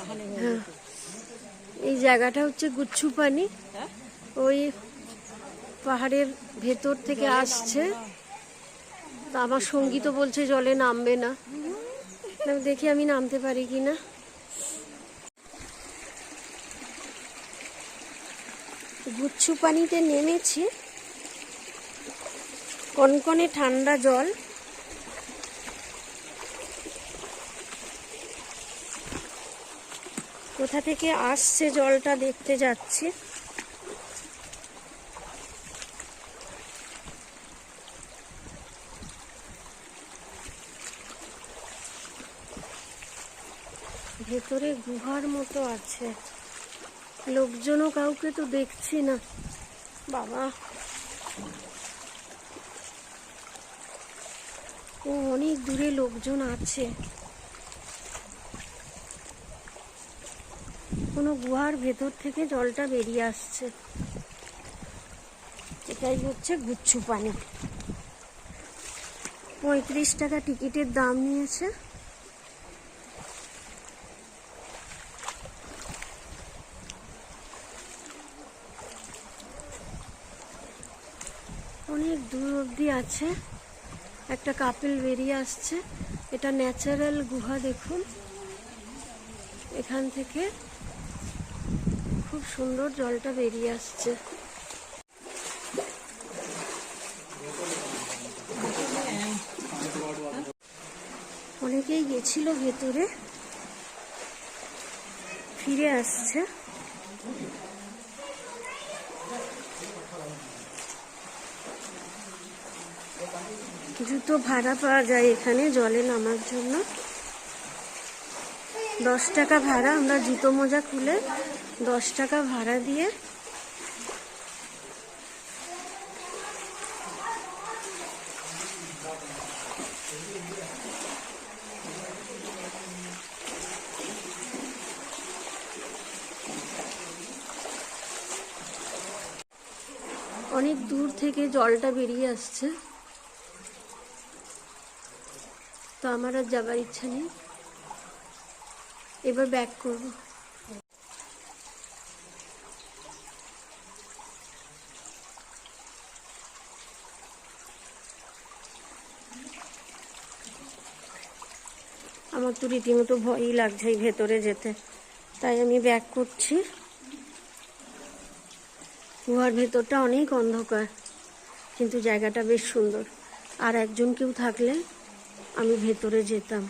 হ্যাঁ, এই জায়গাটা হচ্ছে গুচ্ছু পানি, ওই পাহাড়ের ভেতর থেকে আসছে। তা আমার সঙ্গী তো বলছে জলে নামবে না, দেখি আমি নামতে পারি কিনা। গুচ্ছু পানিতে নেমেছি, কনকনে ঠান্ডা জল। কোথা থেকে আসছে জলটা দেখতে যাচ্ছি। ভেতরে গুহার মতো আছে, লোকজনও কাউকে তো দেখছি না। বাবা, ও অনেক দূরে লোকজন আছে, কোনো গুহার ভেতর থেকে জলটা বেরিয়ে আসছে। এটাই হচ্ছে গুচ্ছু পানি। 35 টাকা টিকিটের দাম নিয়েছে। অনেক দূর অবধি আছে, একটা কাপল বেরিয়ে আসছে। এটা ন্যাচারাল গুহা, দেখুন এখান থেকে খুব সুন্দর জলটা বেরিয়ে আসছে। অনেকেই গেছিল ভেতরে, ফিরে আসছে। জুতো ভাড়া পাওয়া যায় এখানে জলে নামার জন্য, 10 টাকা ভাড়া। আমরা জুতো মোজা খুলে 10 টাকা ভাড়া দিয়ে অনেক দূর থেকে জলটা বেরিয়ে আসছে, তো আমার আর যাবার ইচ্ছা নেই, এবার ব্যাক করব। আমার তো রীতিমতো ভয়ই লাগছে এই ভেতরে যেতে, তাই আমি ব্যাক করছি। গুহার ভেতরটা অনেক অন্ধকার, কিন্তু জায়গাটা বেশ সুন্দর। আর একজন কেউ থাকলে আমি ভেতরে যেতাম।